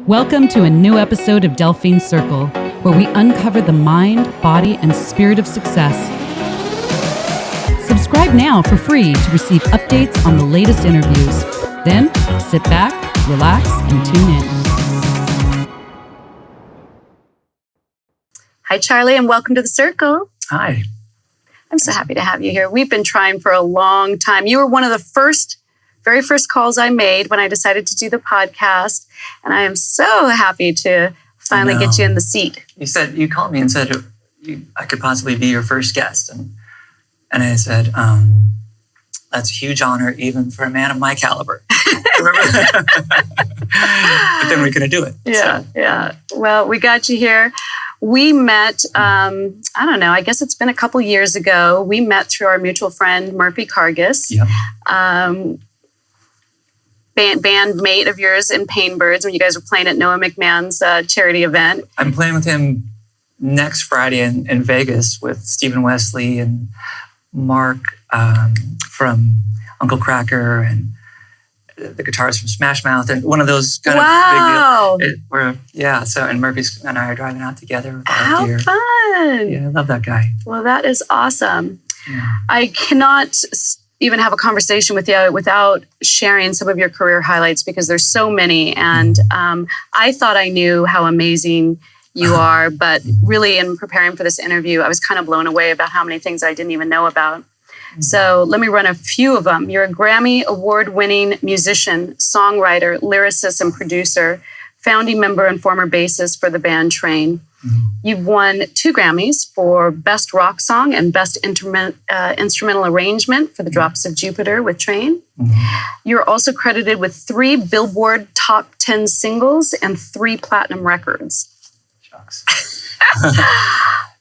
Welcome to a new episode of Delphine's Circle, where we uncover the mind, body, and spirit of success. Subscribe now for free to receive updates on the latest interviews. Then, sit back, relax, and tune in. Hi, Charlie, and welcome to the Circle. Hi. I'm so happy to have you here. We've been trying for a long time. You were one of the very first calls I made when I decided to do the podcast, and I am so happy to finally get you in the seat. You called me and said I could possibly be your first guest, and I said, that's a huge honor, even for a man of my caliber. Remember that? But then we're going to do it. Yeah. Well, we got you here. We met, I guess it's been a couple years ago. We met through our mutual friend, Murphy Cargis. Yep. Bandmate of yours in Painbirds when you guys were playing at Noah McMahon's charity event. I'm playing with him next Friday in Vegas with Stephen Wesley and Mark from Uncle Cracker and the guitarist from Smash Mouth and one of those kind of big deals. And Murphy and I are driving out together with our gear. How fun! Yeah, I love that guy. Well, that is awesome. Yeah. I cannot even have a conversation with you without sharing some of your career highlights because there's so many. And I thought I knew how amazing you are, but really in preparing for this interview, I was kind of blown away about how many things I didn't even know about. So let me run a few of them. You're a Grammy Award-winning musician, songwriter, lyricist, and producer, founding member and former bassist for the band Train. You've won 2 Grammys for Best Rock Song and Best Instrumental Arrangement for The Drops of Jupiter with Train. You're also credited with 3 Billboard Top 10 singles and 3 platinum records. Shucks.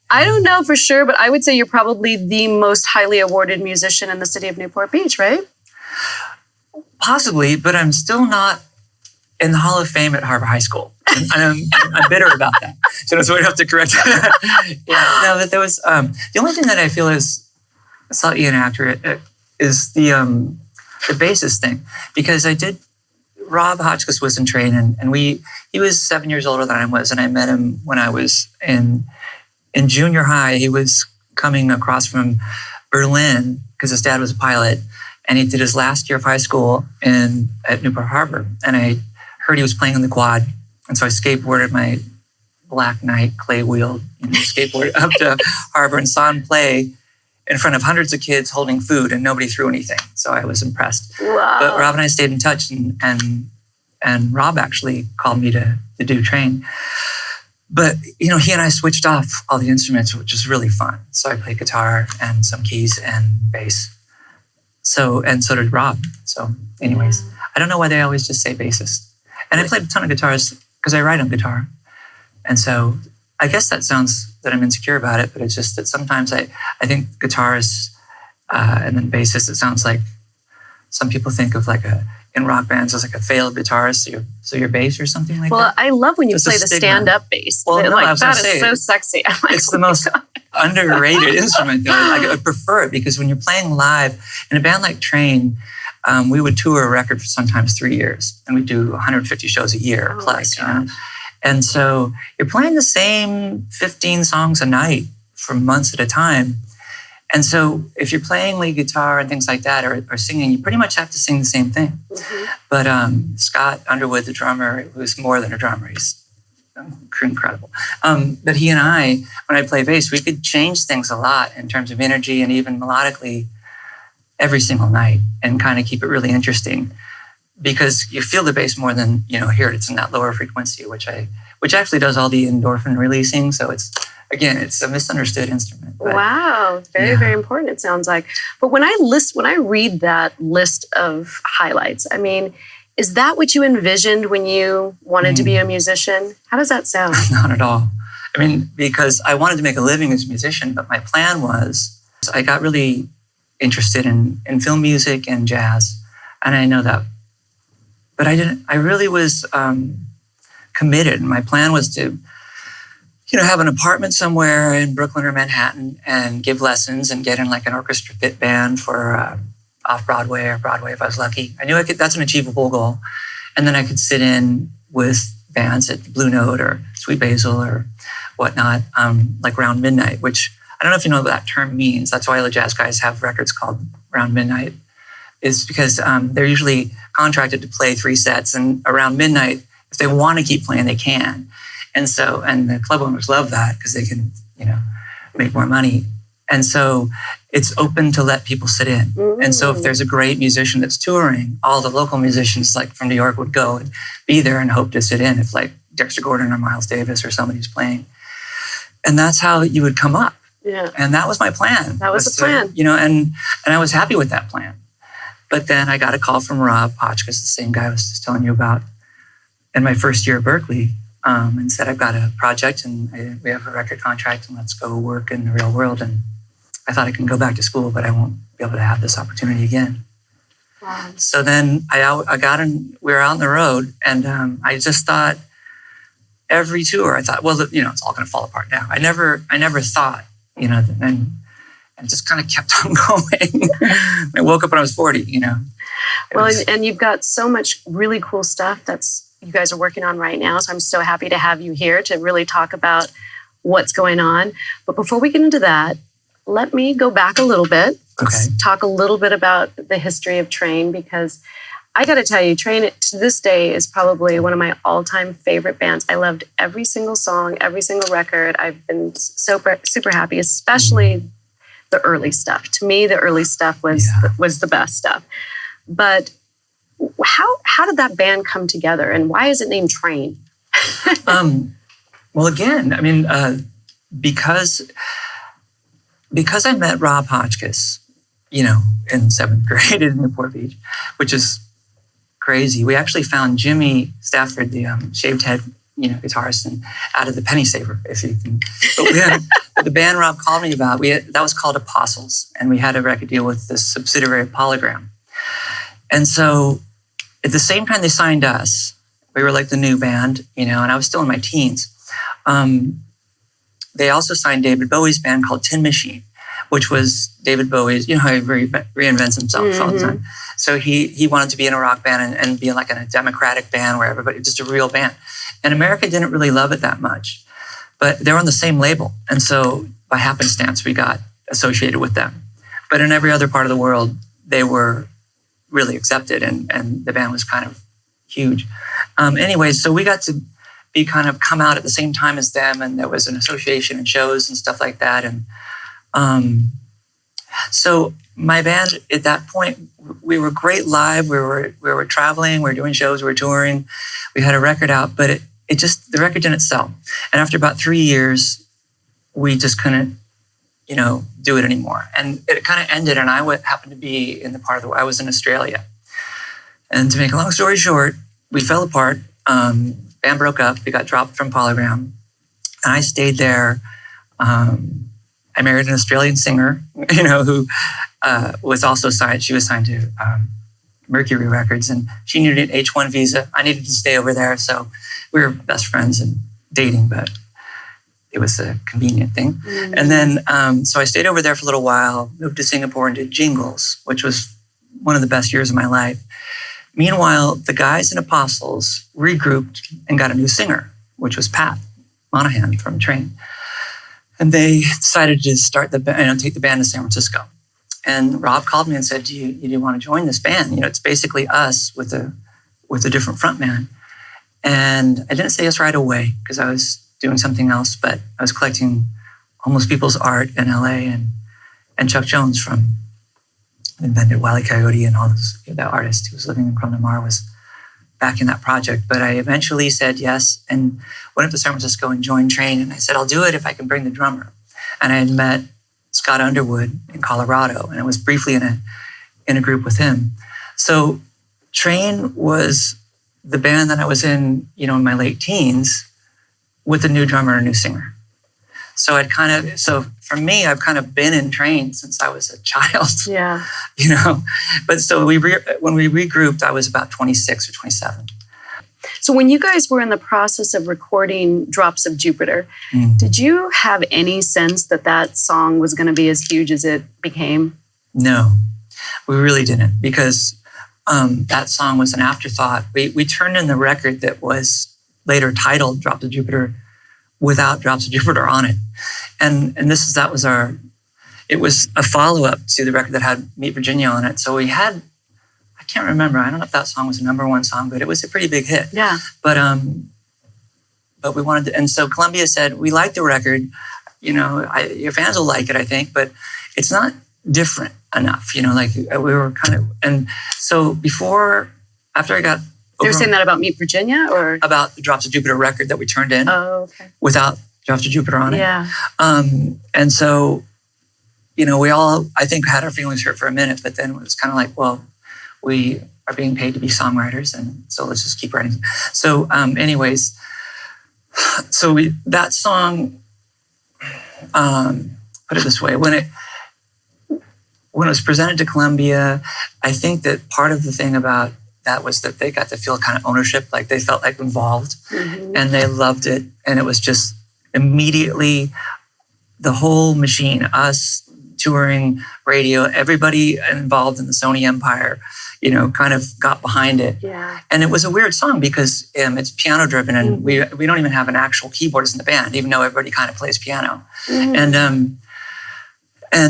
I don't know for sure, but I would say you're probably the most highly awarded musician in the city of Newport Beach, right? Possibly, but I'm still not in the Hall of Fame at Harbor High School. And I'm bitter about that. So that's why I have to correct it. But there was the only thing that I feel is slightly inaccurate is the bassist thing, because Rob Hotchkiss was in Train, and he was 7 years older than I was, and I met him when I was in junior high. He was coming across from Berlin because his dad was a pilot, and he did his last year of high school at Newport Harbor, and I heard he was playing on the quad. And so I skateboarded my Black Knight clay wheel skateboard up to Harbor and saw him play in front of hundreds of kids holding food, and nobody threw anything. So I was impressed. Wow. But Rob and I stayed in touch, and Rob actually called me to do Train. But, he and I switched off all the instruments, which is really fun. So I played guitar and some keys and bass. So did Rob. So anyways, I don't know why they always just say bassist. And I played a ton of guitars because I write on guitar. And so I guess that sounds that I'm insecure about it, but it's just that sometimes I think guitarists and then bassist, it sounds like some people think of in rock bands as like a failed guitarist, so you're bass or something like that. Well, I love when you play the stand-up bass. Well, that is so sexy. It's the most underrated instrument, though. I prefer it because when you're playing live in a band like Train, we would tour a record for sometimes 3 years, and we do 150 shows a year plus. And so you're playing the same 15 songs a night for months at a time. And so if you're playing lead guitar and things like that, or singing, you pretty much have to sing the same thing. But Scott Underwood, the drummer, who's more than a drummer, he's incredible. But he and I, when I play bass, we could change things a lot in terms of energy and even melodically every single night and kind of keep it really interesting, because you feel the bass more than hear it. It's in that lower frequency, which actually does all the endorphin releasing. So it's a misunderstood instrument. But, wow, very, very important, it sounds like. But when I read that list of highlights, I mean, is that what you envisioned when you wanted to be a musician? How does that sound? Not at all. I mean, because I wanted to make a living as a musician, but my plan was, I got really interested in film music and jazz, and I know that. But I really was committed. My plan was to have an apartment somewhere in Brooklyn or Manhattan and give lessons and get in like an orchestra pit band for off-Broadway or Broadway if I was lucky. I knew that's an achievable goal. And then I could sit in with bands at Blue Note or Sweet Basil or whatnot, like Round Midnight, which I don't know if you know what that term means. That's why the jazz guys have records called Round Midnight, is because they're usually contracted to play 3 sets, and around midnight, if they want to keep playing, they can. And the club owners love that because they can, make more money. And so it's open to let people sit in. And so if there's a great musician that's touring, all the local musicians like from New York would go and be there and hope to sit in if like Dexter Gordon or Miles Davis or somebody's playing. And that's how you would come up. Yeah. And that was my plan. That was the plan. And I was happy with that plan. But then I got a call from Rob Hotchkiss, the same guy I was just telling you about, in my first year at Berklee, and said, I've got a project and we have a record contract and let's go work in the real world. And I thought I can go back to school, but I won't be able to have this opportunity again. Wow. So then I got in, we were out on the road, and I just thought every tour, I thought, well, it's all going to fall apart now. I never thought, and just kind of kept on going. I woke up when I was 40, And you've got so much really cool stuff that's you guys are working on right now. So I'm so happy to have you here to really talk about what's going on. But before we get into that, let me go back a little bit. Let's talk a little bit about the history of Train, because I got to tell you, Train to this day is probably one of my all-time favorite bands. I loved every single song, every single record. I've been super, super happy, especially the early stuff. To me, the early stuff was the best stuff. But how did that band come together, and why is it named Train? Well, again, I mean, because I met Rob Hotchkiss, in 7th grade in Newport Beach, which is crazy. We actually found Jimmy Stafford, the shaved head, guitarist, and out of the Penny Saver, if you can. But we had the band Rob called me about. That was called Apostles, and we had a record deal with this subsidiary of Polygram. And so, at the same time they signed us, we were like the new band, and I was still in my teens. They also signed David Bowie's band called Tin Machine, which was David Bowie's, how he reinvents himself all the time. So he wanted to be in a rock band and be like in a democratic band where everybody, just a real band. And America didn't really love it that much, but they were on the same label. And so by happenstance, we got associated with them. But in every other part of the world, they were really accepted, and the band was kind of huge. Anyways, so we got to be kind of come out at the same time as them, and there was an association and shows and stuff like that. And so my band at that point, we were great live. We were traveling, we were doing shows, we were touring. We had a record out, but the record didn't sell. And after about 3 years, we just couldn't, do it anymore. And it kind of ended, and I happened to be in the part I was in Australia. And to make a long story short, we fell apart. Band broke up. We got dropped from Polygram. And I stayed there. I married an Australian singer, who was also signed. She was signed to Mercury Records, and she needed an H-1 visa. I needed to stay over there. So we were best friends and dating, but it was a convenient thing. Mm-hmm. And then, so I stayed over there for a little while, moved to Singapore and did Jingles, which was one of the best years of my life. Meanwhile, the guys in Apostles regrouped and got a new singer, which was Pat Monahan from Train. And they decided to start take the band to San Francisco. And Rob called me and said, do you want to join this band? It's basically us with a different frontman. And I didn't say yes right away because I was doing something else, but I was collecting homeless people's art in LA, and Chuck Jones invented Wile E. Coyote and all those, that artist who was living in Cromwell Mar was back in that project. But I eventually said yes and went up to San Francisco and joined Train. And I said, I'll do it if I can bring the drummer. And I had met Scott Underwood in Colorado, and I was briefly in a group with him. So Train was the band that I was in, in my late teens, with a new drummer and a new singer. So for me, I've kind of been in Train since I was a child. Yeah. But so when we regrouped, I was about 26 or 27. So when you guys were in the process of recording Drops of Jupiter, did you have any sense that song was going to be as huge as it became? No, we really didn't, because that song was an afterthought. We turned in the record that was later titled Drops of Jupiter without Drops of Jupiter on it. And it was a follow-up to the record that had Meet Virginia on it. So we had, I can't remember, I don't know if that song was a number one song, but it was a pretty big hit. Yeah. But we wanted to, and so Columbia said, we like the record, your fans will like it, I think, but it's not different enough, like we were kind of, and so after I got They were saying that about Meet Virginia, or about the Drops of Jupiter record that we turned in without Drops of Jupiter on it. Yeah. And so, we all, I think, had our feelings hurt for a minute, but then it was kind of like, well, we are being paid to be songwriters, and so let's just keep writing. So, anyways, that song, put it this way, when it was presented to Columbia, I think that part of the thing about that was that they got to feel kind of ownership, like they felt like involved, and they loved it. And it was just immediately the whole machine, us touring, radio, everybody involved in the Sony empire, kind of got behind it. Yeah. And it was a weird song because it's piano driven, and we don't even have an actual keyboardist in the band, even though everybody kind of plays piano. And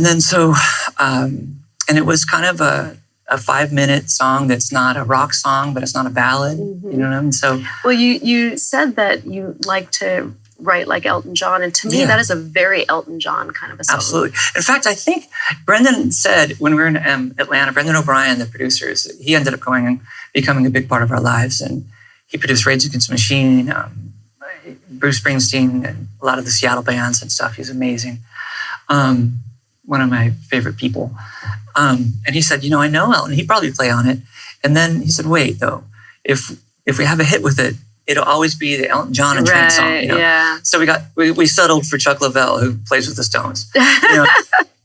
then so, and it was kind of a 5-minute song that's not a rock song, but it's not a ballad. You know what I mean? So, well, you said that you like to write like Elton John, and to me, that is a very Elton John kind of a song. Absolutely. In fact, I think Brendan said when we were in Atlanta, Brendan O'Brien, the producer, he ended up going and becoming a big part of our lives, and he produced Rage Against the Machine, Bruce Springsteen, and a lot of the Seattle bands and stuff. He's amazing. One of my favorite people. And he said, I know Elton, he'd probably play on it. And then he said, wait, though, if we have a hit with it, it'll always be the Elton John and Trent song. Yeah. So we settled for Chuck Leavell, who plays with the Stones.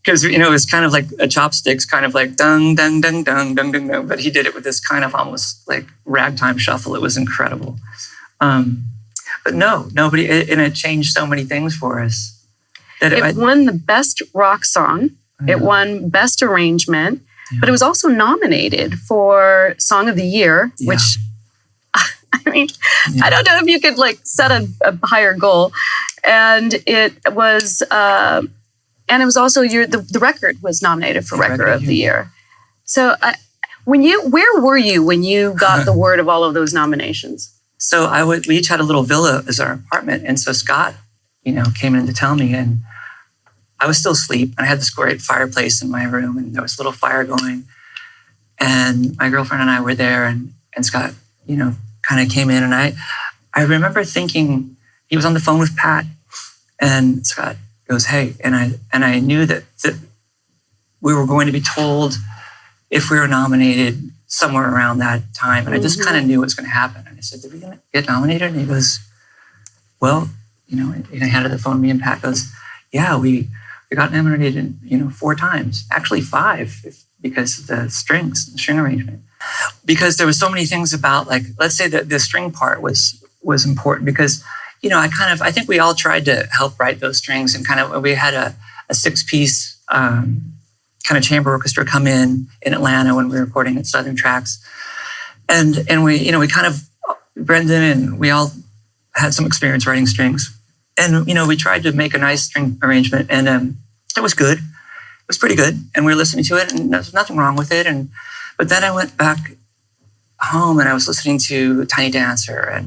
Because, it was kind of like a chopsticks, kind of like dung, dung, dung, dung, dung, dung, dung. But he did it with this kind of almost like ragtime shuffle. It was incredible. But nobody, and it changed so many things for us. It won the Best Rock Song. It won Best Arrangement, but it was also nominated for Song of the Year, which, I mean, I don't know if you could set a higher goal. And it was also the record was nominated for Record of the Year. So where were you when you got the word of all of those nominations? So we each had a little villa as our apartment, and so Scott, came in to tell me, and I was still asleep, and I had this great fireplace in my room, and there was a little fire going, and my girlfriend and I were there, and Scott, kind of came in, and I remember thinking, he was on the phone with Pat, and Scott goes, hey, and I knew that we were going to be told if we were nominated somewhere around that time, and I just kind of knew what was going to happen, and I said, did we get nominated? And he goes, well, and I handed the phone to me, and Pat goes, yeah, we got nominated, 4 times, actually 5, because of the string arrangement. Because there was so many things about, let's say that the string part was important because, I think we all tried to help write those strings, and we had a 6-piece kind of chamber orchestra come in Atlanta when we were recording at Southern Tracks. And we, Brendan and we all had some experience writing strings. And, we tried to make a nice string arrangement, and it was good. It was pretty good. And we were listening to it, and there's nothing wrong with it. But then I went back home, and I was listening to Tiny Dancer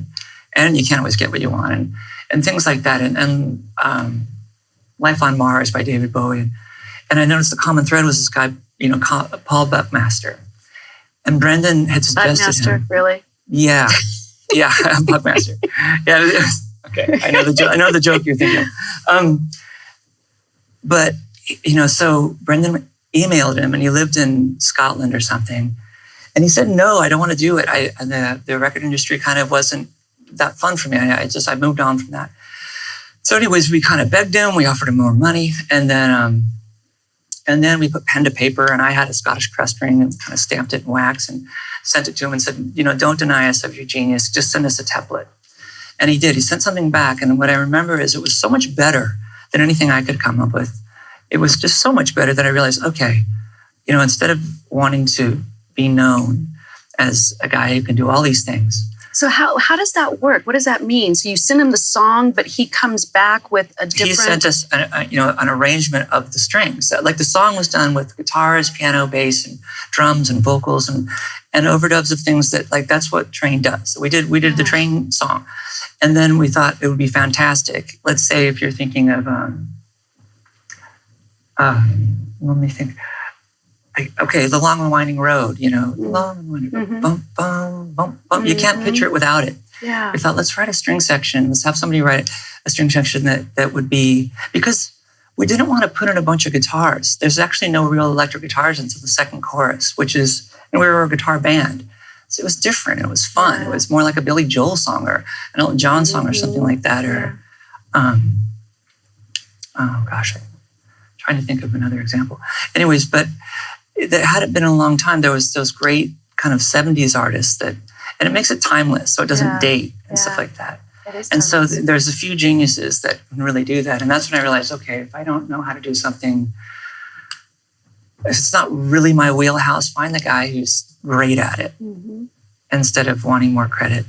and You Can't Always Get What You Want, and things like that. And Life on Mars by David Bowie. And I noticed the common thread was this guy, Paul Buckmaster. And Brendan had suggested Buckmaster, him. really? Yeah. Yeah, Buckmaster. Yeah, okay, I know the joke you're thinking. But so Brendan emailed him, and he lived in Scotland or something, and he said, "No, I don't want to do it. The record industry kind of wasn't that fun for me. I moved on from that." So, anyways, we kind of begged him. We offered him more money, and then we put pen to paper, and I had a Scottish crest ring and kind of stamped it in wax and sent it to him and said, "Don't deny us of your genius. Just send us a template." And he did. He sent something back. And what I remember is it was so much better than anything I could come up with. It was just so much better that I realized, okay, instead of wanting to be known as a guy who can do all these things, So how does that work? What does that mean? So you send him the song, but he comes back with a different... He sent us an arrangement of the strings. Like the song was done with guitars, piano, bass, and drums and vocals and overdubs of things that, like, that's what Train does. So we did the Train song. And then we thought it would be fantastic. Let's say if you're thinking of, let me think. Okay, The Long and Winding Road, the long and winding road, bump, bump, bump, bump. You can't picture it without it. Yeah. We thought, let's write a string section. Let's have somebody write a string section that would be, because we didn't want to put in a bunch of guitars. There's actually no real electric guitars until the second chorus, and we were a guitar band. So it was different. It was fun. It was more like a Billy Joel song or an Elton John song or something like that. Or, I'm trying to think of another example. Anyways, but that hadn't been in a long time. There was those great kind of 70s artists and it makes it timeless, so it doesn't date and stuff like that. And so there's a few geniuses that can really do that. And that's when I realized, okay, if I don't know how to do something, if it's not really my wheelhouse, find the guy who's great at it instead of wanting more credit.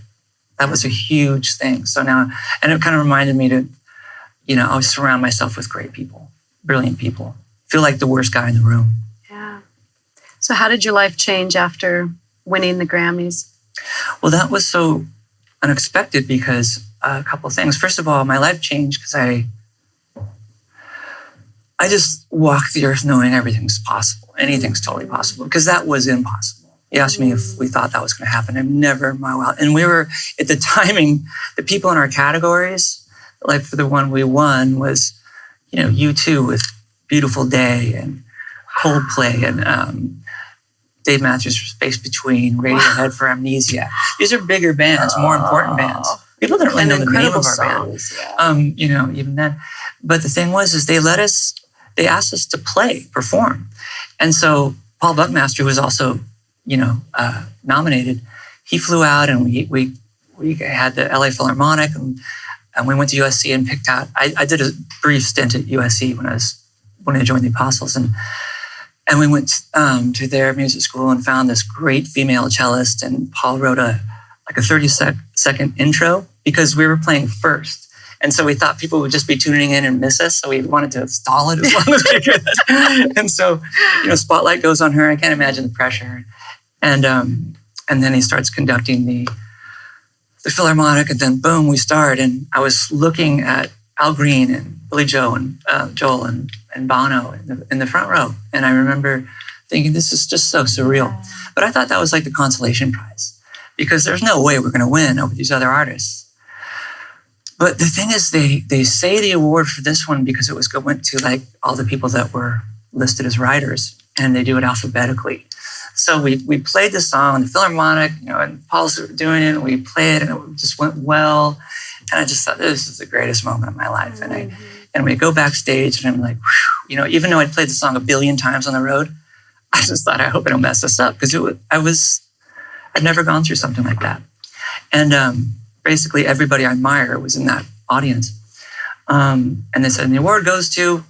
That was a huge thing. So now, and it kind of reminded me to, always surround myself with great people, brilliant people. Feel like the worst guy in the room. Yeah. So how did your life change after winning the Grammys? Well, that was so unexpected because a couple of things. First of all, my life changed because I just walked the earth knowing everything's possible. Anything's totally possible, because that was impossible. You asked me if we thought that was going to happen. I've never in my wild. And we were, at the timing, the people in our categories, like for the one we won was, U2 with Beautiful Day and Coldplay and Dave Matthews for Space Between, Radiohead for Amnesia. These are bigger bands, more important bands. People don't really know the name of our songs, band, even then. But the thing was, they asked us to perform. And so Paul Buckmaster, who was also, nominated, he flew out and we had the LA Philharmonic and we went to USC and picked out, I did a brief stint at USC when I joined the Apostles. And we went to their music school and found this great female cellist. And Paul wrote a 30-second intro because we were playing first. And so we thought people would just be tuning in and miss us. So we wanted to stall it as long as we could. And so, spotlight goes on her. I can't imagine the pressure. And then he starts conducting the Philharmonic, and then boom, we start. And I was looking at Al Green and Billy Joel and Bono in the front row. And I remember thinking, this is just so surreal. But I thought that was like the consolation prize, because there's no way we're going to win over these other artists. But the thing is, they say the award for this one because it went to like all the people that were listed as writers, and they do it alphabetically. So we played the song in the Philharmonic, and Paul's doing it, and we played, and it just went well. And I just thought, this is the greatest moment of my life. And we go backstage, and I'm like, whew, even though I'd played the song 1 billion times on the road, I just thought, I hope I don't mess this up, because I'd never gone through something like that. And basically everybody I admire was in that audience. And they said, and the award goes to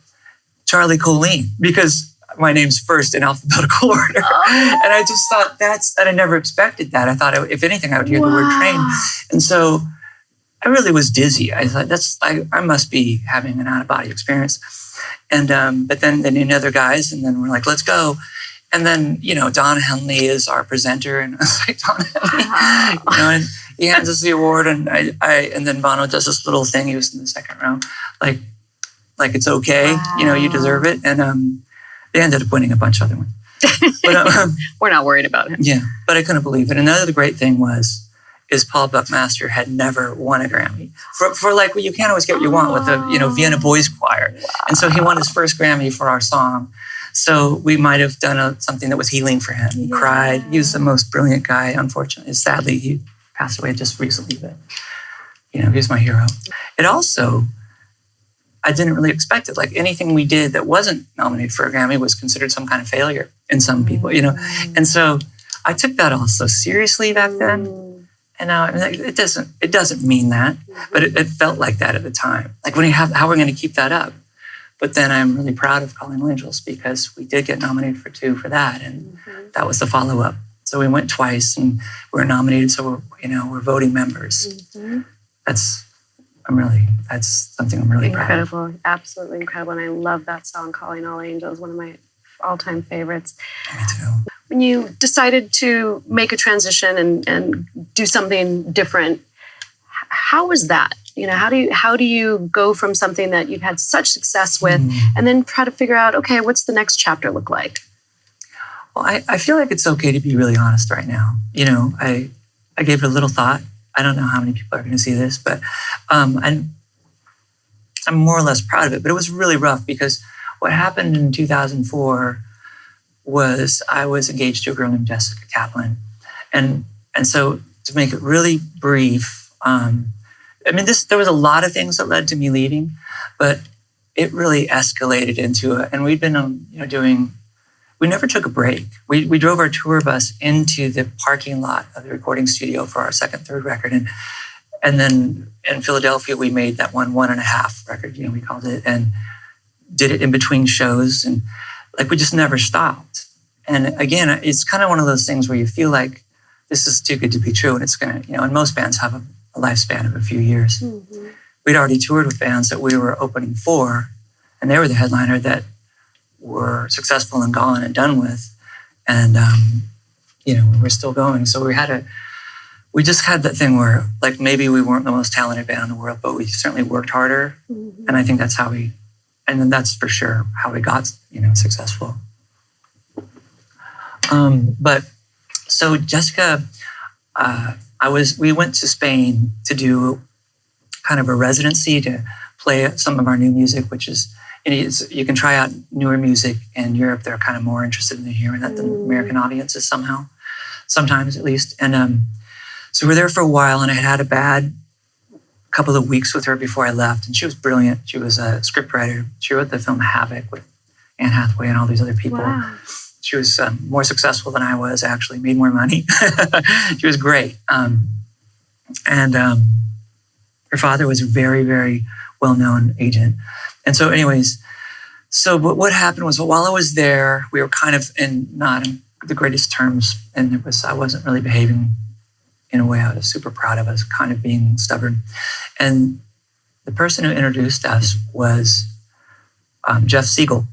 Charlie Colin, because my name's first in alphabetical order. And I just thought that I never expected that. I thought, if anything, I would hear the word Train. And so I really was dizzy. I thought, I must be having an out-of-body experience. And but then they named other guys, and then we're like, let's go. And then, Don Henley is our presenter, and I was like, Don Henley, and he hands us the award, and and then Bono does this little thing. He was in the second row, like it's okay, you deserve it. And they ended up winning a bunch of other ones. But, we're not worried about him. Yeah, but I couldn't believe it. Another great thing is Paul Buckmaster had never won a Grammy for like, well, you can't always get what you want with the Vienna Boys Choir. Wow. And so he won his first Grammy for our song. So we might have done something that was healing for him. He cried. He was the most brilliant guy. Unfortunately, sadly, he passed away just recently, but he was my hero. It also, I didn't really expect it. Like anything we did that wasn't nominated for a Grammy was considered some kind of failure in some people, And so I took that all so seriously back then. And now it doesn't mean that, but it felt like that at the time. Like how we're going to keep that up. But then I'm really proud of Calling Angels, because we did get nominated for 2 for that. And that was the follow-up. So we went twice, and we were nominated. So we're voting members. Mm-hmm. That's something I'm really proud of. Incredible, absolutely incredible. And I love that song, Calling All Angels, one of my all-time favorites. Me too. When you decided to make a transition and do something different, how was that? How do you go from something that you've had such success with and then try to figure out, okay, what's the next chapter look like? Well, I feel like it's okay to be really honest right now. I gave it a little thought. I don't know how many people are going to see this, but I'm more or less proud of it. But it was really rough because what happened in 2004 was I was engaged to a girl named Jessica Kaplan. And so to make it really brief, there was a lot of things that led to me leaving, but it really escalated into it. And we'd been we never took a break. We drove our tour bus into the parking lot of the recording studio for our second, third record. And then in Philadelphia, we made that 1.5 record, we called it, and did it in between shows. And we just never stopped. And again, it's kind of one of those things where you feel like this is too good to be true. And it's going to, and most bands have a lifespan of a few years. Mm-hmm. We'd already toured with bands that we were opening for, and they were the headliner that were successful and gone and done with. And, we're still going. So we just had that thing where maybe we weren't the most talented band in the world, but we certainly worked harder. Mm-hmm. And I think that's and then that's for sure how we got, successful. But so Jessica, we went to Spain to do kind of a residency to play some of our new music, which is, you can try out newer music in Europe. They're kind of more interested in hearing that than American audiences sometimes at least. And so we're there for a while, and I had a bad couple of weeks with her before I left, and she was brilliant. She was a scriptwriter. She wrote the film Havoc with Anne Hathaway and all these other people. Wow. She was more successful than I was, actually, made more money. She was great. And her father was a very, very well-known agent. And so anyways, but what happened was while I was there, we were kind of not in the greatest terms. And I wasn't really behaving in a way I was super proud of. I was kind of being stubborn. And the person who introduced us was Jeff Siegel,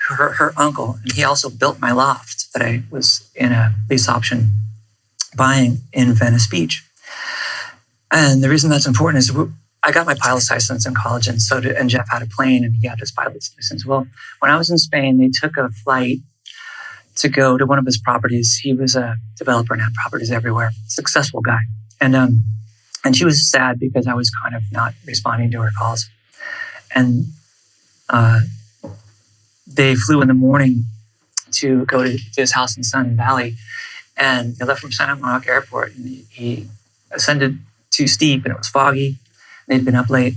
her uncle. And he also built my loft that I was in a lease option buying in Venice Beach. And the reason that's important is I got my pilot's license in college, and and Jeff had a plane, and he had his pilot's license. Well, when I was in Spain, they took a flight to go to one of his properties. He was a developer and had properties everywhere. Successful guy. And she was sad because I was kind of not responding to her calls. And they flew in the morning to go to his house in Sun Valley, and they left from Santa Monica Airport, and he ascended too steep, and it was foggy. They'd been up late,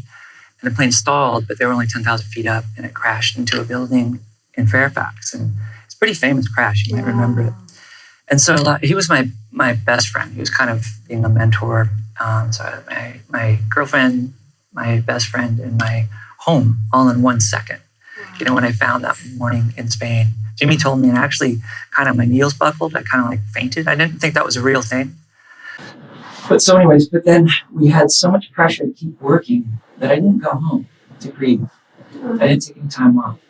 and the plane stalled, but they were only 10,000 feet up, and it crashed into a building in Fairfax. And it's a pretty famous crash. You might remember it. And so he was my best friend. He was kind of being a mentor. So my girlfriend, my best friend, and my home all in 1 second. Wow. When I found that morning in Spain, Jimmy told me, and actually kind of my knees buckled. I kind of fainted. I didn't think that was a real thing. But then we had so much pressure to keep working that I didn't go home to grieve. I didn't take any time off.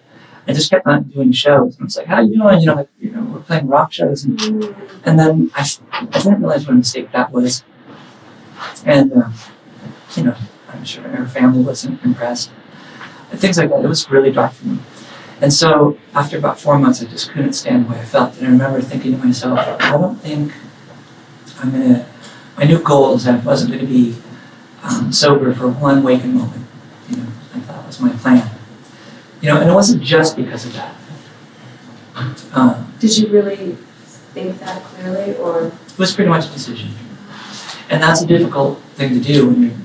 I just kept on doing shows. And I was like, how you doing? We're playing rock shows. And then I didn't realize what a mistake that was. And, I'm sure her family wasn't impressed. And things like that. It was really dark for me. And so after about 4 months, I just couldn't stand the way I felt. And I remember thinking to myself, I don't think my new goal is I wasn't going to be sober for one waking moment. I thought that was my plan. And it wasn't just because of that. Did you really think that clearly, or? It was pretty much a decision. And that's a difficult thing to do when you're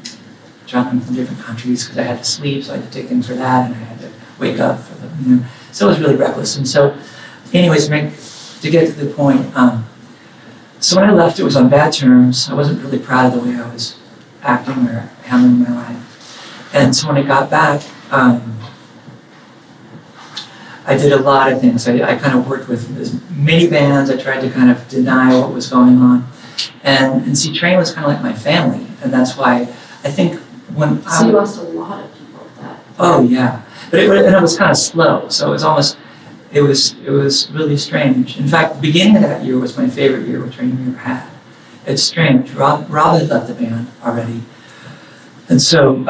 traveling from different countries, because I had to sleep, so I had to take in for that, and I had to wake up for the, So it was really reckless. And so, anyways, to get to the point, so when I left, it was on bad terms. I wasn't really proud of the way I was acting or handling my life. And so when I got back, I I did a lot of things. I kind of worked with as many bands. I tried to kind of deny what was going on. And see, Train was kind of like my family. And that's why I think when So you lost a lot of people at that. Oh, yeah. But it was kind of slow. So it was almost, it was really strange. In fact, the beginning of that year was my favorite year with Train we ever had. It's strange. Rob had left the band already. And so,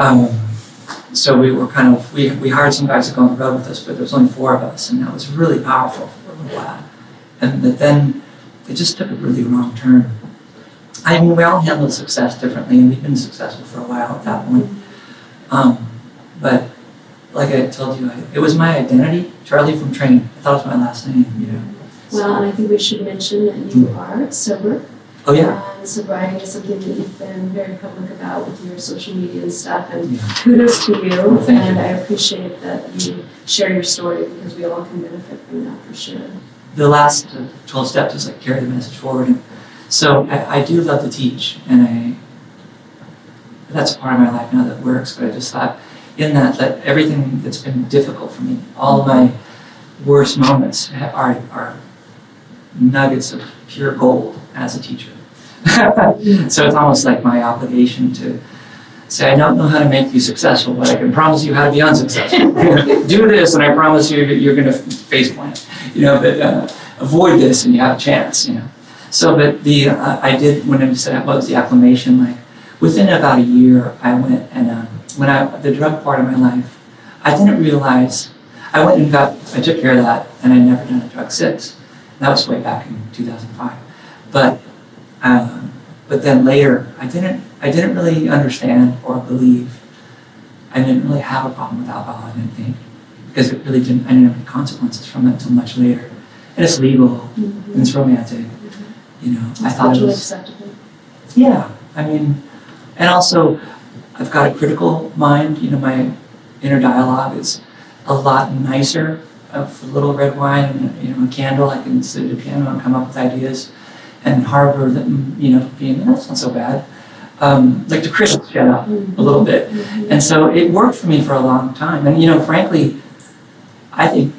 so we were kind of, we hired some guys to go on the road with us, but there was only 4 of us, and that was really powerful for a little while. But then it just took a really wrong turn. I mean, we all handled success differently, and we've been successful for a while at that point. But like I told you, it was my identity, Charlie from Train. I thought it was my last name, you know. Well, and I think we should mention that you are sober. Oh, yeah. And sobriety is something that you've been very public about with your social media and stuff. And Yeah. kudos to you. Well, thank And you. I appreciate that you share your story because we all can benefit from that for sure. The last 12 steps is like carry the message forward. And so I do love to teach, and that's a part of my life now that works, but I just thought in that everything that's been difficult for me, all of my worst moments are nuggets of pure gold as a teacher. So it's almost like my obligation to say, I don't know how to make you successful, but I can promise you how to be unsuccessful. Do this, and I promise you that you're going to face plant. You know, but avoid this, and you have a chance. You know. So, but I did when I said what was the acclamation like. Within about a year, I went and the drug part of my life, I didn't realize. I went and I took care of that, and I'd never done a drug since. That was way back in 2005. But then later, I didn't really understand or believe. I didn't really have a problem with alcohol, I didn't think, because I didn't have any consequences from it until much later. And it's legal, and it's romantic, you know. I thought it was acceptable. Yeah, I mean, and also, I've got a critical mind. You know, my inner dialogue is a lot nicer. For a little red wine and a candle, I can sit at a piano and come up with ideas, and harbor them. Being that's not so bad. Like the critics shut up a little bit, and so it worked for me for a long time. And frankly, I think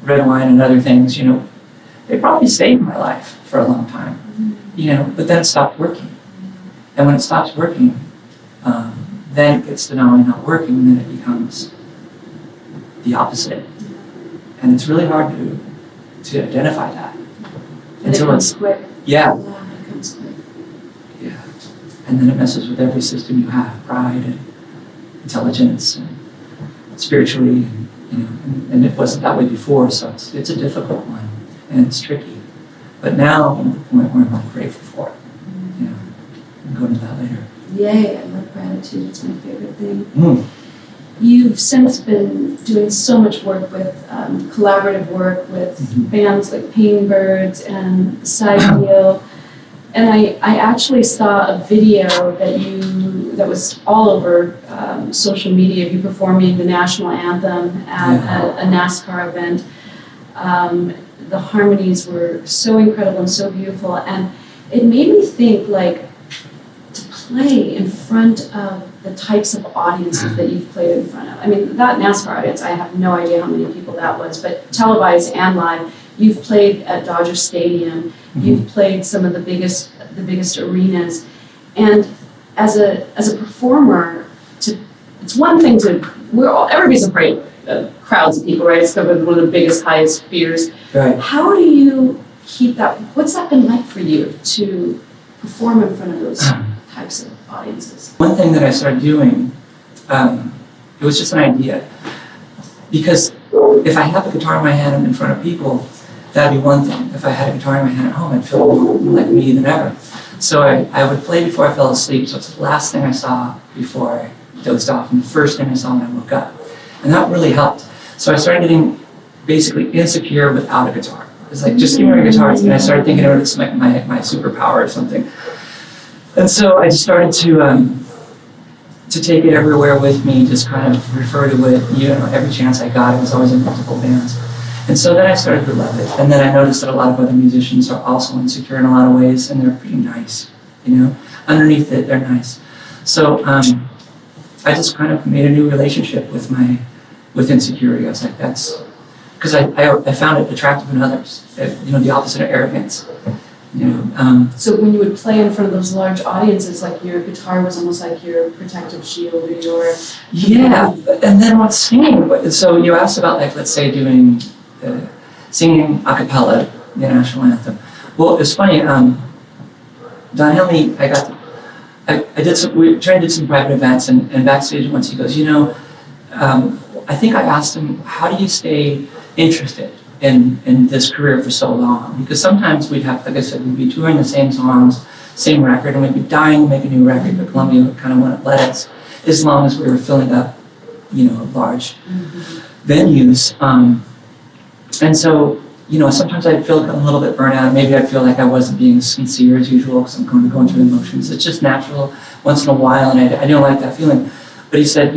red wine and other things, they probably saved my life for a long time. But then it stopped working, and when it stops working, then it gets to not only not working, and then it becomes the opposite. And it's really hard to identify that. Until it comes quick. Yeah. Yeah, it comes quick. Yeah. And then it messes with every system you have, pride and intelligence and spiritually, and it wasn't that way before, so it's a difficult one and it's tricky. But now I'm at the point where I'm really grateful for it. I'll go into that later. Yay, I love gratitude, it's my favorite thing. You've since been doing so much work with collaborative work with bands like Pain Birds and Side Wheel. And I actually saw a video that was all over social media of you performing the national anthem at a NASCAR event. The harmonies were so incredible and so beautiful. And it made me think, to play in front of the types of audiences that you've played in front of. I mean, that NASCAR audience, I have no idea how many people that was, but televised and live, you've played at Dodger Stadium, you've played some of the biggest arenas, and as a performer, it's one thing everybody's afraid of crowds of people, right? It's one of the biggest, highest fears. Right. How do you keep that? What's that been like for you to perform in front of those types of audiences? One thing that I started doing, it was just an idea. Because if I have a guitar in my hand in front of people, that'd be one thing. If I had a guitar in my hand at home, I'd feel more like me than ever. So I would play before I fell asleep, so it's the last thing I saw before I dozed off, and the first thing I saw when I woke up. And that really helped. So I started getting basically insecure without a guitar. It's like, just give me a guitar, and I started thinking of it as like my superpower or something. And so I started to take it everywhere with me, just kind of refer to it, every chance I got. It was always in multiple bands. And so then I started to love it. And then I noticed that a lot of other musicians are also insecure in a lot of ways, and they're pretty nice, Underneath it, they're nice. So I just kind of made a new relationship with my with insecurity. I was like, that's because I found it attractive in others. The opposite of arrogance. So when you would play in front of those large audiences, like your guitar was almost like your protective shield or your... Yeah, and then what's singing? So you asked about, like, let's say doing, singing a cappella, the national anthem. Well, it's funny, Don Henley, we tried to do some private events, and backstage once he goes, I think I asked him, how do you stay interested in this career for so long? Because sometimes we'd have, like I said, we'd be touring the same songs, same record, and we'd be dying to make a new record, but Columbia kind of wouldn't let us, as long as we were filling up, large venues. And so, sometimes I'd feel a little bit burnt out. Maybe I'd feel like I wasn't being as sincere as usual because I'm going through emotions. It's just natural once in a while, and I didn't like that feeling. But he said,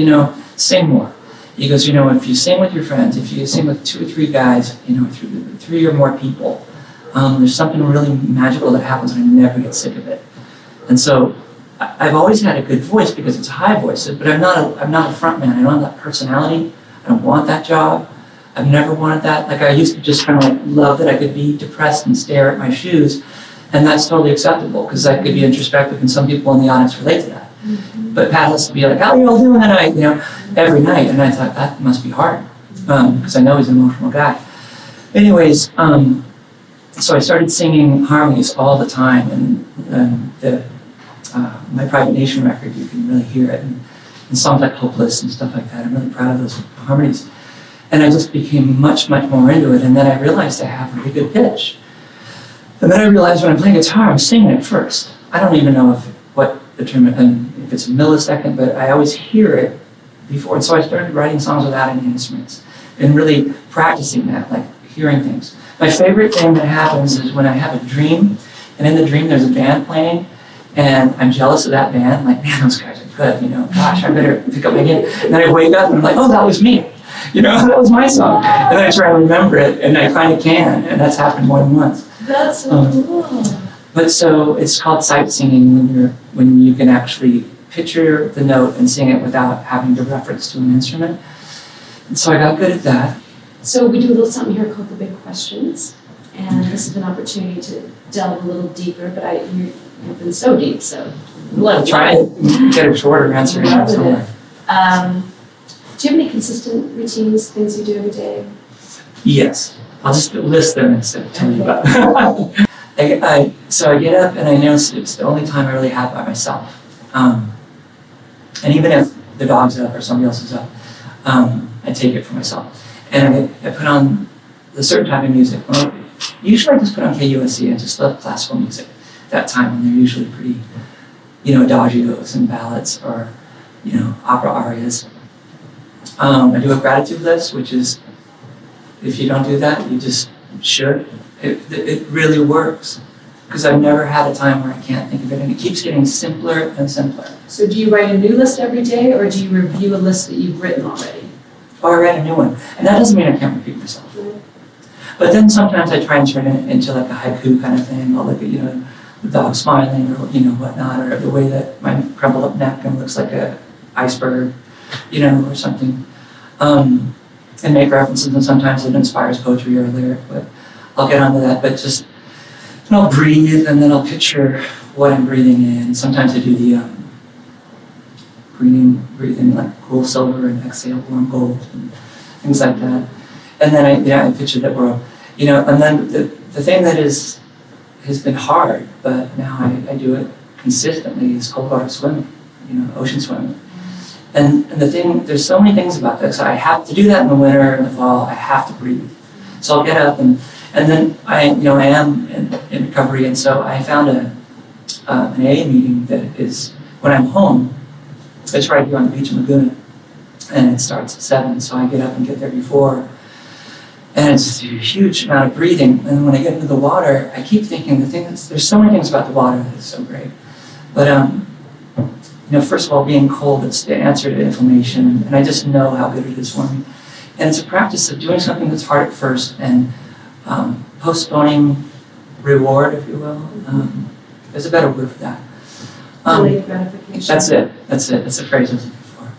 sing more. He goes, if you sing with your friends, if you sing with 2 or 3 guys, 3 or more people, there's something really magical that happens, and I never get sick of it. And so I've always had a good voice because it's a high voice, but I'm not a front man. I don't have that personality. I don't want that job. I've never wanted that. Like, I used to just kind of like love that I could be depressed and stare at my shoes, and that's totally acceptable because I could be introspective, and some people in the audience relate to that. But Pat has to be like, how are you all doing tonight? Every night. And I thought, that must be hard because I know he's an emotional guy. Anyways, so I started singing harmonies all the time, and my Private Nation record, you can really hear it, and songs like Hopeless and stuff like that. I'm really proud of those harmonies. And I just became much, much more into it, and then I realized I have really good pitch. And then I realized when I'm playing guitar, I'm singing it first. I don't even know what the term, and if it's a millisecond, but I always hear it before. And so I started writing songs without any instruments and really practicing that, like hearing things. My favorite thing that happens is when I have a dream, and in the dream there's a band playing, and I'm jealous of that band. I'm like, man, those guys are good, gosh, I better pick up my game. And then I wake up and I'm like, oh, that was me. That was my song. And then I try to remember it, and I kind of can, and that's happened more than once. That's so cool. But so it's called sight singing when you can actually picture the note and sing it without having to reference to an instrument. And so I got good at that. So we do a little something here called the Big Questions, and this is an opportunity to delve a little deeper, but you've been so deep, so I'll try to get a shorter answer somewhere. Do you have any consistent routines, things you do every day? Yes. I'll just list them instead of telling you about them. So I get up, and I notice it's the only time I really have by myself. And even if the dog's up or somebody else is up, I take it for myself. And I put on a certain type of music. Usually I just put on KUSC. I just love classical music at that time, and they're usually pretty, adagios and ballads or, opera arias. I do a gratitude list, which is, if you don't do that, you just should. It really works, because I've never had a time where I can't think of it, and it keeps getting simpler and simpler. So do you write a new list every day, or do you review a list that you've written already? Or I write a new one, and that doesn't mean I can't repeat myself. Right. But then sometimes I try and turn it into like a haiku kind of thing. I'll look at, the dog smiling or, whatnot, or the way that my crumpled up napkin looks like a iceberg, or something. And make references, and sometimes it inspires poetry or a lyric, but I'll get onto that. But just, and I'll breathe, and then I'll picture what I'm breathing in. Sometimes I do the breathing like cool silver and exhale warm gold and things like that. And then I picture that we're, and then the thing that has been hard, but now I do it consistently, is cold water swimming, ocean swimming. And the thing, there's so many things about this. I have to do that in the winter and the fall. I have to breathe. So I'll get up, and then I am in recovery, and so I found an AA meeting that is when I'm home. It's right here on the beach in Laguna, and it starts at 7. So I get up and get there before, and it's a huge amount of breathing. And when I get into the water, I keep thinking there's so many things about the water that is so great, but first of all, being cold, it's the answer to inflammation, and I just know how good it is for me. And it's a practice of doing something that's hard at first and postponing reward, if you will. There's a better word for that. Delayed gratification. That's it. That's the phrase I was looking for.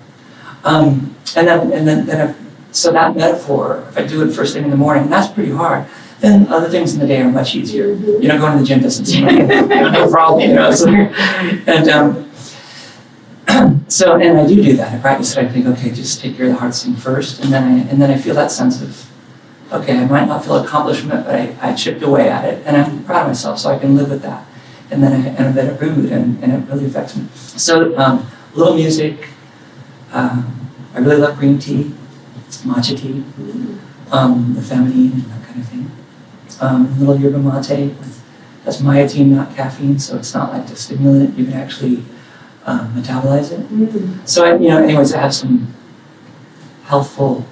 And then so that metaphor, if I do it first thing in the morning, that's pretty hard. Then other things in the day are much easier. You know, going to the gym doesn't seem like no problem. You know, so, and so and I do that. I practice it. I think, okay, just take care of the hard thing first, and then I feel that sense of, okay, I might not feel accomplishment, but I chipped away at it, and I'm proud of myself, so I can live with that. And then I'm in a better mood, and it really affects me. So a little music. I really love green tea, matcha tea, the feminine and that kind of thing. A little yerba mate that's myotin, not caffeine, so it's not like a stimulant. You can actually metabolize it. Mm-hmm. So anyways, I have some healthful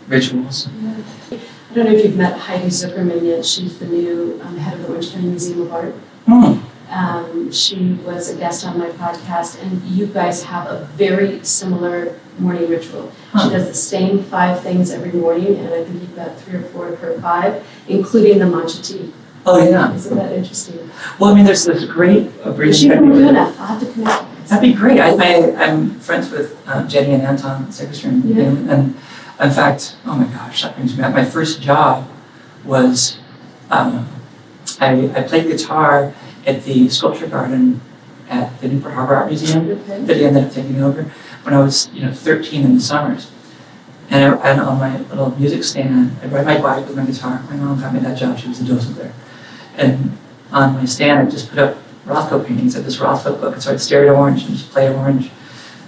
rituals. Yeah. I don't know if you've met Heidi Zuckerman yet. She's the new head of the Orange County Museum of Art. She was a guest on my podcast, and you guys have a very similar morning ritual. She does the same 5 things every morning, and I think you've got 3 or 4 of her 5, including the matcha tea. Oh, yeah. Isn't that interesting? Well, I mean, there's this great Is she from Laguna? I'll have to connect. That'd be great. I'm friends with Jenny and Anton Segerstrom. Yeah. And in fact, oh my gosh, that brings me back. My first job was I played guitar at the sculpture garden at the Newport Harbor Art Museum that I ended up taking over when I was 13 in the summers. And on my little music stand, I'd ride my bike with my guitar. My mom got me that job. She was a docent there. And on my stand, I just put up Rothko paintings. I had this Rothko book, and so I'd stare at orange and just play orange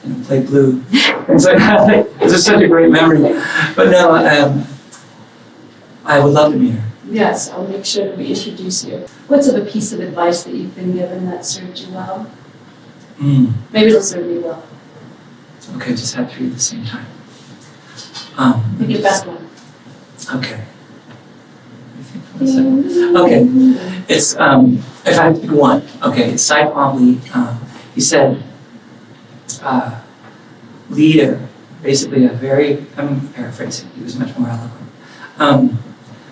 and play blue. And so it was just such a great memory. But no, I would love to meet her. Yes, I'll make sure that we introduce you. What's a piece of advice that you've been given that served you well? Maybe it'll serve me well. Okay, just have 3 at the same time. Pick your best one. Okay. Okay, it's if I have to pick one. Okay, Cy Pomley, he said, lead basically I'm paraphrasing, he was much more eloquent.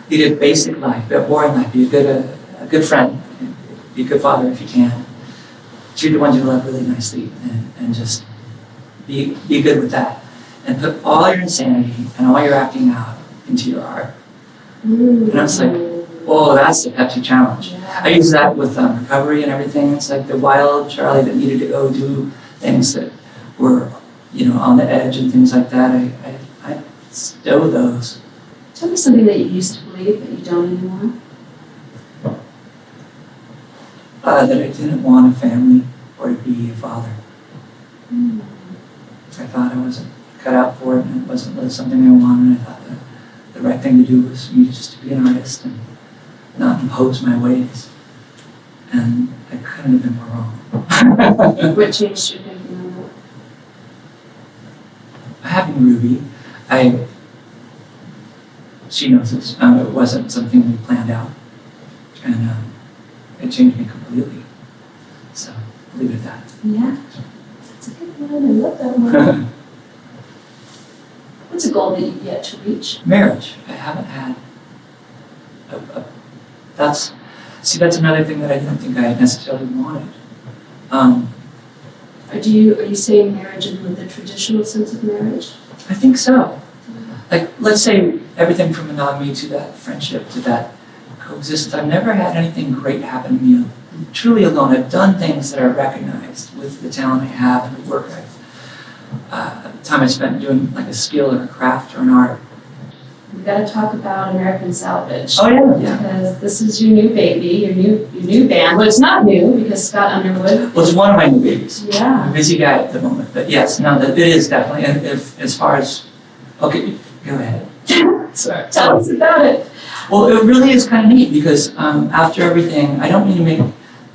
Lead a basic life, a boring life, be a good friend, be a good father if you can. Treat the ones you love really nicely, and just be good with that. And put all your insanity and all your acting out into your art. And I was like, whoa, that's the Pepsi challenge. Yeah. I use that with recovery and everything. It's like the wild Charlie that needed to go do things that were, on the edge and things like that. I stow those. Tell me something that you used to believe but you don't anymore. That I didn't want a family or to be a father. I thought I wasn't cut out for it, and it wasn't really something I wanted. I thought that the right thing to do was for me just to be an artist and not impose my ways. And I couldn't have been more wrong. What changed your thinking on that? Having Ruby, she knows this. It wasn't something we planned out, and it changed me completely. So I'll leave it at that. Yeah, that's a good one. I love that one. What's a goal that you've yet to reach? Marriage. I haven't had. That's another thing that I didn't think I necessarily wanted. Are you saying marriage in the traditional sense of marriage? I think so. Like, let's say everything from monogamy to that friendship to that coexistence. I've never had anything great happen to me. I'm truly alone. I've done things that are recognized with the talent I have and the work the time I spent doing like a skill or a craft or an art. We've got to talk about American Salvage. Oh yeah. Because this is your new baby, your new band. Well, it's not new because Scott Underwood. Well, it's one of my new babies. Yeah. I'm a busy guy at the moment, but yes, no, it is definitely. And as far as, okay, go ahead. Sorry. Tell us about it. Well, it really is kind of neat because after everything, I don't mean to make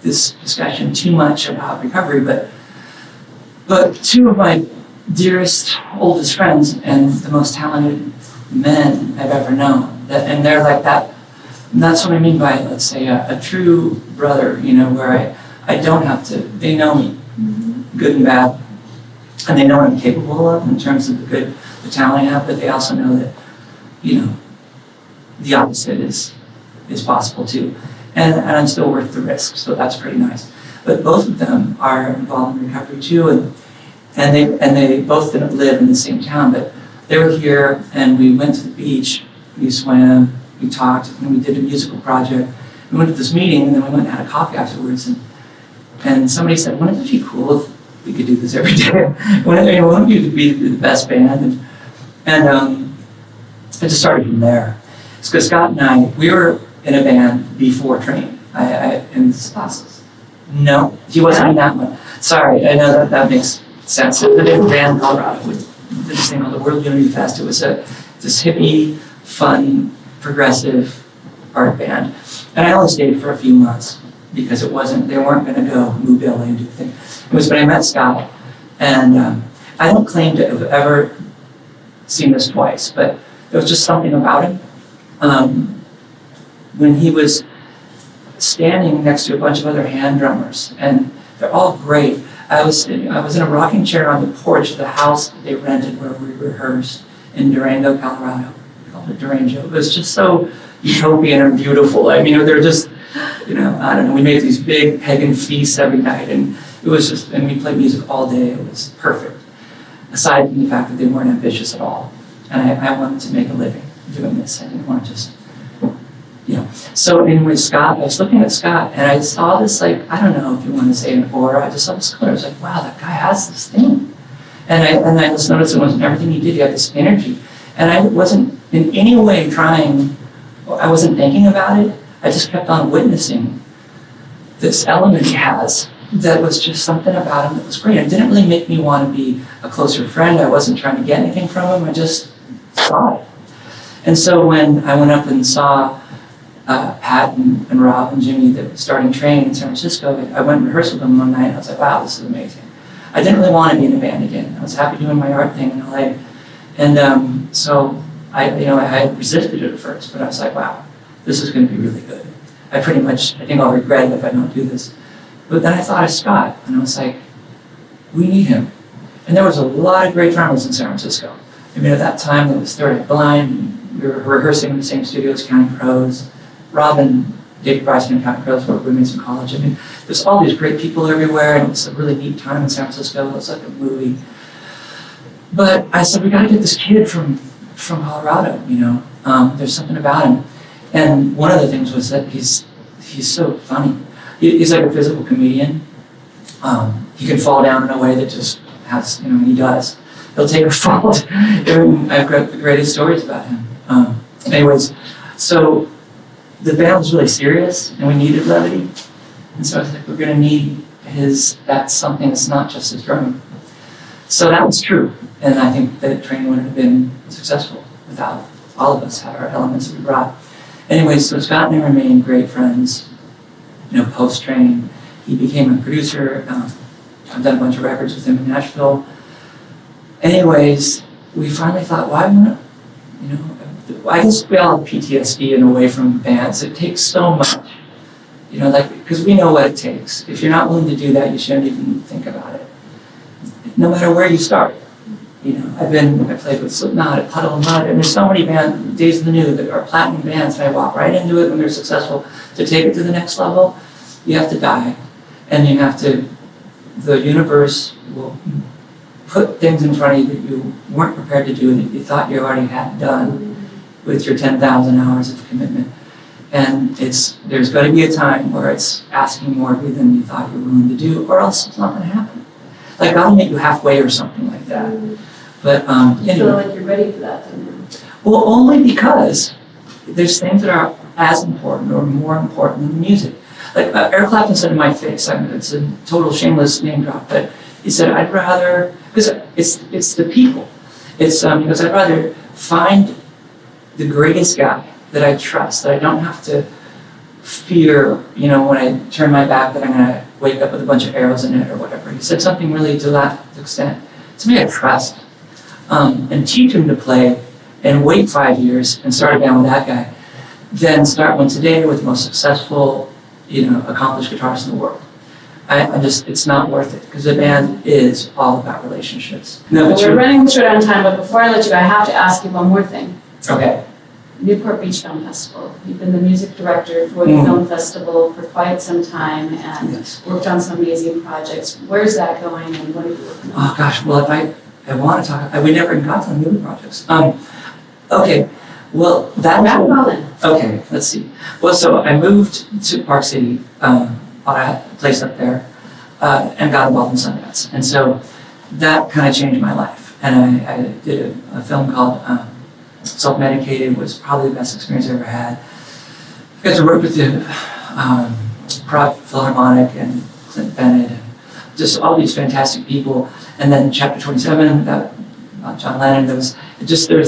this discussion too much about recovery, but 2 of my dearest, oldest friends and the most talented men I've ever known, and they're like that. And that's what I mean by, let's say, a true brother, where I don't have to, they know me, good and bad, and they know what I'm capable of in terms of the talent I have, but they also know that, the opposite is possible too. And I'm still worth the risk, so that's pretty nice. But both of them are involved in recovery too, and they both didn't live in the same town, but they were here, and we went to the beach, we swam, we talked, and we did a musical project. We went to this meeting, and then we went and had a coffee afterwards, and somebody said, wouldn't it be cool if we could do this every day? Wouldn't you be the best band? And it just started from there. Because Scott and I, we were in a band before Train. Fossils. No, he wasn't in that one. Sorry, I know that makes sense. It was a different band in Colorado. We did this thing called the World Unity Fest. It was this hippie, fun, progressive art band. And I only stayed for a few months because they weren't going to go move to LA and do the thing. It was when I met Scott, and I don't claim to have ever seen this twice, but there was just something about him. When he was standing next to a bunch of other hand drummers, and they're all great. I was in a rocking chair on the porch of the house they rented where we rehearsed in Durango, Colorado. We called it Durango. It was just so utopian and beautiful. I mean, they're just, I don't know, we made these big pagan feasts every night, and it was just, and we played music all day. It was perfect, aside from the fact that they weren't ambitious at all. And I wanted to make a living doing this. I didn't want to just, So anyway, Scott, I was looking at Scott, and I saw this, I don't know if you want to say an aura, I just saw this color. I was like, wow, that guy has this thing. And I just noticed it wasn't everything he did, he had this energy. And I wasn't in any way trying, I wasn't thinking about it. I just kept on witnessing this element he has that was just something about him that was great. It didn't really make me want to be a closer friend. I wasn't trying to get anything from him. I just saw it. And so when I went up and saw Pat and Rob and Jimmy that were starting Train in San Francisco, I went and rehearsed with them one night, and I was like, wow, this is amazing. I didn't really want to be in a band again. I was happy doing my art thing in LA. And so I had resisted it at first, but I was like, wow, this is going to be really good. I think I'll regret it if I don't do this. But then I thought of Scott, and I was like, we need him. And there was a lot of great drummers in San Francisco. I mean, at that time, it was Third Eye Blind, and we were rehearsing in the same studio as Counting Crows. Rob and Davey Bryson and Counting Crows were roommates in college. I mean, there's all these great people everywhere, and it was a really neat time in San Francisco. It was like a movie. But I said, we got to get this kid from Colorado, There's something about him. And one of the things was that he's so funny. He's like a physical comedian. He can fall down in a way that just has, he does. He'll take a fall. I've got the greatest stories about him. Anyways, so the band was really serious, and we needed levity. And so I was like, we're going to need that's something that's not just his drumming. So that was true. And I think that Train wouldn't have been successful without all of us, our elements that we brought. Anyway, so Scott and I remained great friends, post-Train. He became a producer. I've done a bunch of records with him in Nashville. Anyways, we finally thought, why wouldn't, I guess we all have PTSD in a way from bands. It takes so much, because we know what it takes. If you're not willing to do that, you shouldn't even think about it. No matter where you start. I played with Slipknot at Puddle of Mud, and there's so many bands, Days of the New, that are platinum bands, and I walk right into it when they're successful. To take it to the next level, you have to die, and the universe will put things in front of you that you weren't prepared to do, that you thought you already had done with your 10,000 hours of commitment. And there's got to be a time where it's asking more of you than you thought you were willing to do, or else it's not going to happen. Like, God will meet you halfway or something like that. But you feel like you're ready for that then? Well, only because there's things that are as important or more important than music. Like Eric Clapton said in my face, it's a total shameless name drop, but he said, I'd rather, because it's the people. Because I'd rather find the greatest guy that I trust, that I don't have to fear, when I turn my back that I'm going to wake up with a bunch of arrows in it or whatever. He said something really to that extent. To me, I trust. And teach him to play and wait 5 years and start a band with that guy. Then start one today with the most successful, accomplished guitarist in the world. It's not worth it, because the band is all about relationships. No, we're running short on time, but before I let you go, I have to ask you one more thing. Okay. Newport Beach Film Festival. You've been the music director for the film festival for quite some time, and worked on some amazing projects. Where's that going, and what are you working on? Oh gosh, well, I want to talk. We never got to the movie projects. Okay, well, Colin. Okay, let's see. Well, so I moved to Park City, bought a place up there, and got involved in Sundance. And so that kind of changed my life. And I did a film called Self-Medicated. Was probably the best experience I ever had. I got to work with the Prague Philharmonic and Clint Bennett, and just all these fantastic people. And then Chapter 27, about John Lennon, there was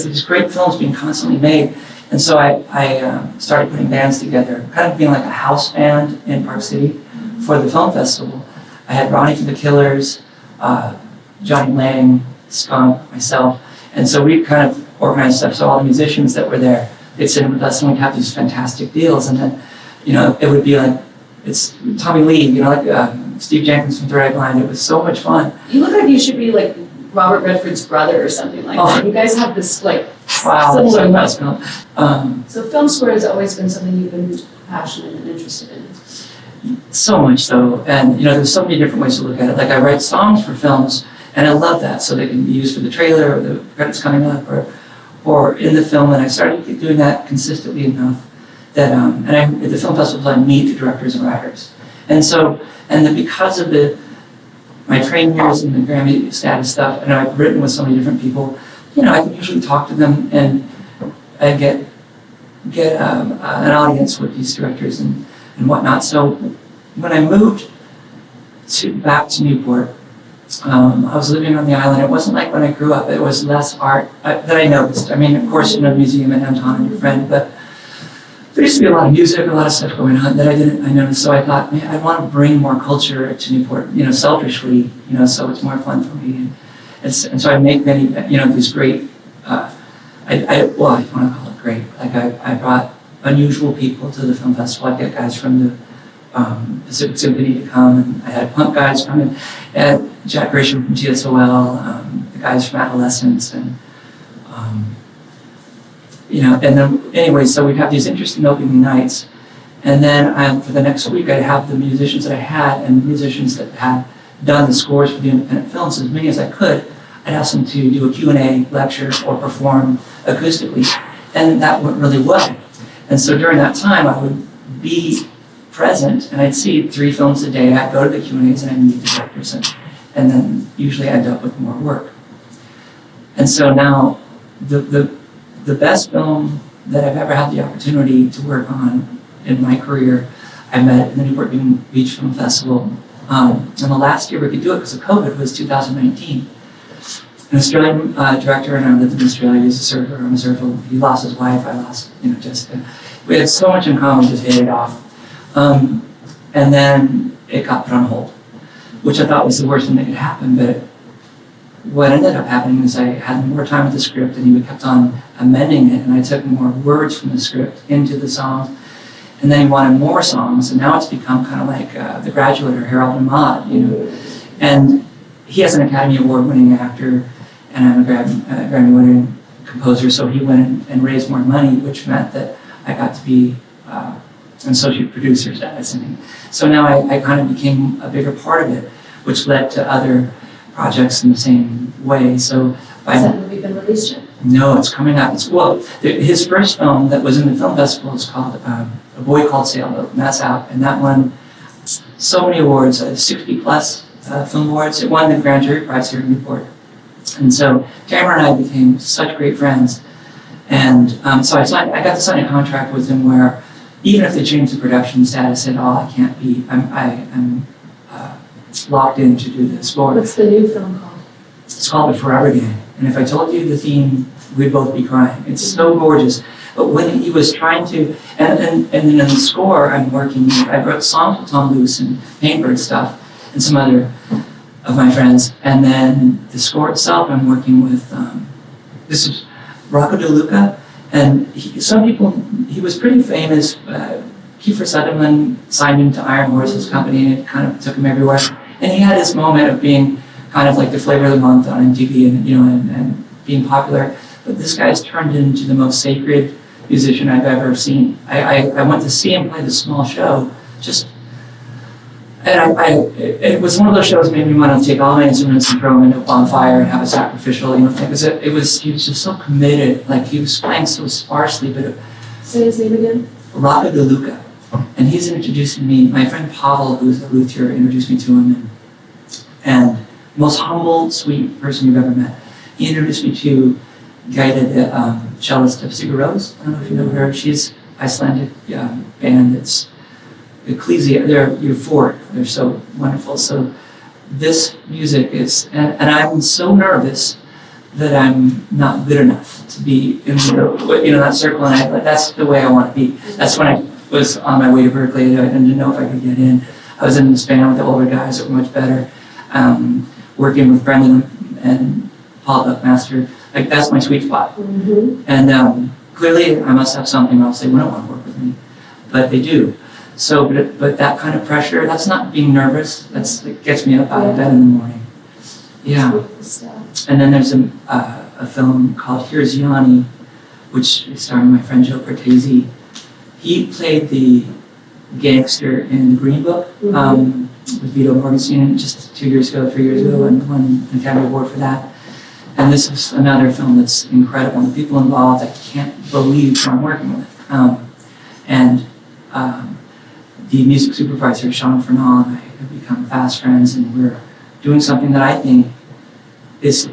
these great films being constantly made. And so I started putting bands together, kind of being like a house band in Park City for the film festival. I had Ronnie from the Killers, Johnny Lang, Skunk, myself. And so we kind of organized stuff. So all the musicians that were there, they'd sit in with us and we'd have these fantastic deals. And then, it would be like, it's Tommy Lee, like Steve Jenkins from Third Eye Blind. It was so much fun. You look like you should be like Robert Redford's brother or something like that. You guys have this like similar look. So film score has always been something you've been passionate and interested in. So much so, and there's so many different ways to look at it. Like I write songs for films, and I love that, so they can be used for the trailer or the credits coming up, or in the film. And I started doing that consistently enough that, at the film festivals, I meet the directors and writers, and then because of my training years and the Grammy status stuff, and I've written with so many different people, I can usually talk to them and get an audience with these directors and whatnot. So when I moved back to Newport, I was living on the island. It wasn't like when I grew up. It was less art that I noticed. I mean, of course, the museum and Anton and your friend, but there used to be a lot of music, a lot of stuff going on that I noticed. So I thought, man, I want to bring more culture to Newport, selfishly, so it's more fun for me. And so I make many, these great, I want to call it great. Like I brought unusual people to the film festival. I get guys from the Pacific Symphony to come, and I had punk guys come in, and Jack Grisham from TSOL, the guys from Adolescence, and and then anyway, so we'd have these interesting opening nights, and then for the next week I'd have the musicians that I had and the musicians that had done the scores for the independent films, as many as I could. I'd ask them to do a Q&A lecture or perform acoustically, and that went really well. And so during that time, I would be present, and I'd see 3 films a day. I'd go to the Q&As and I'd meet the directors, and then usually I'd end up with more work. And so now, the best film that I've ever had the opportunity to work on in my career, I met at the Newport Beach Film Festival. And the last year we could do it because of COVID was 2019. An Australian director, and I lived in Australia. He's a surfer. I'm a surfer. He lost his wife. I lost, Jessica. We had so much in common, just hit it off. And then it got put on hold, which I thought was the worst thing that could happen. But what ended up happening is I had more time with the script, and he kept on amending it, and I took more words from the script into the songs. And then he wanted more songs, and now it's become kind of like The Graduate or Harold and Maude, And he has an Academy Award-winning actor, and I'm a Grammy-winning composer, so he went and raised more money, which meant that I got to be an associate producer status. So now I kind of became a bigger part of it, which led to other projects in the same way. So has that movie been released yet? No, it's coming out. His first film that was in the film festival is called A Boy Called Sailboat, and that's out. And that won so many awards, 60 plus film awards. It won the Grand Jury Prize here in Newport. And so Cameron and I became such great friends. And so I got to sign a contract with him where even if they changed the production status at all, I can't be, I'm locked in to do the score. What's the new film called? It's called The Forever Game. And if I told you the theme, we'd both be crying. It's so gorgeous. But when he was trying to, and then in the score, I wrote songs with Tom Luce and Painbird stuff and some other of my friends. And then the score itself, I'm working with, this is Rocco DeLuca. And he was pretty famous. Kiefer Sutherland signed him to Iron Horse's company, and it kind of took him everywhere. And he had his moment of being kind of like the flavor of the month on MTV and being popular. But this guy's turned into the most sacred musician I've ever seen. I went to see him play the small show just And it was one of those shows that made me want to take all my instruments and throw them into a bonfire and have a sacrificial, thing. Because he was just so committed. Like, he was playing so sparsely, but Say his name again. Rocco De Luca. And he's introducing me, my friend Pavel, who's a luthier, introduced me to him. And most humble, sweet person you've ever met. He introduced me to Gaida, the cellist of Sigur Rós. I don't know if you know her. She's Icelandic band. It's Ecclesia. They're euphoric. They're so wonderful. So this music is, and I'm so nervous that I'm not good enough to be in that circle. And that's the way I want to be. That's when I was on my way to Berkeley. I didn't know if I could get in. I was in this band with the older guys that were much better. Working with Brendan and Paul Buckmaster. Like, that's my sweet spot. Mm-hmm. And clearly I must have something else they wouldn't want to work with me. But they do. So, but that kind of pressure, that's not being nervous. It gets me up out of bed in the morning. Yeah. And then there's a film called Here's Yanni, which is starring my friend Joe Cortese. He played the gangster in The Green Book with Vito Morgenstein just 3 years ago, and won an Academy Award for that. And this is another film that's incredible. The people involved, I can't believe who I'm working with. The music supervisor, Sean Fernald, and I have become fast friends, and we're doing something that I think is,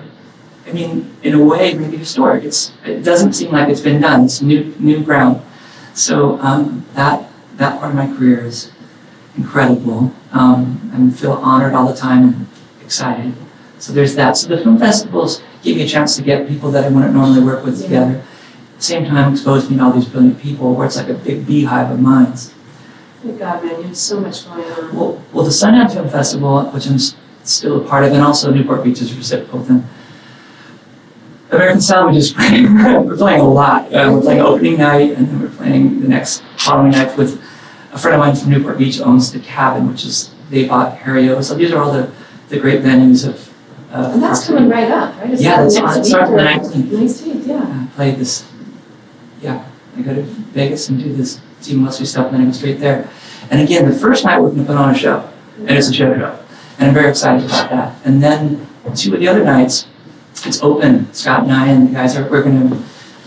in a way, maybe historic. It doesn't seem like it's been done. It's new ground. So that part of my career is incredible. I feel honored all the time and excited. So there's that. So the film festivals give me a chance to get people that I wouldn't normally work with together. At the same time, expose me to all these brilliant people where it's like a big beehive of minds. Thank God, man, you have so much going on. Well, the Sundance Film Festival, which I'm still a part of, and also Newport Beach is reciprocal thing. American Salvage is playing. We're playing a lot. We're playing opening night, and then we're playing the next following night with a friend of mine from Newport Beach owns the Cabin, which is, they bought Harry-O. So these are all the great venues of and that's coming right up, right? It starts on the 19th. 19th, yeah. I play this, I go to Vegas and do this Team Wesley stuff, and then I go straight there. And again, the first night we're going to put on a show, and it's a show. And I'm very excited about that. And then 2 of the other nights, it's open. Scott and I and the guys we're going to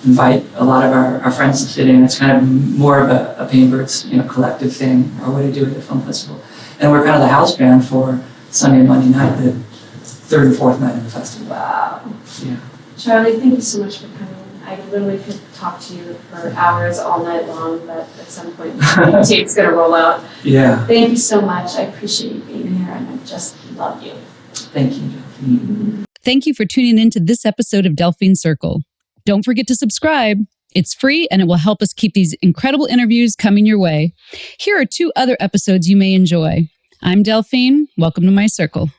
invite a lot of our friends to sit in. It's kind of more of a Painbirds, collective thing, our way to do it at the film festival. And we're kind of the house band for Sunday and Monday night, the 3rd and 4th night of the festival. Wow. Yeah. Charlie, thank you so much for coming. I literally could talk to you for hours all night long, but at some point the tape's going to roll out. Yeah. Thank you so much. I appreciate you being here, and I just love you. Thank you, Delphine. Thank you for tuning in to this episode of Delphine Circle. Don't forget to subscribe. It's free, and it will help us keep these incredible interviews coming your way. Here are 2 other episodes you may enjoy. I'm Delphine. Welcome to my circle.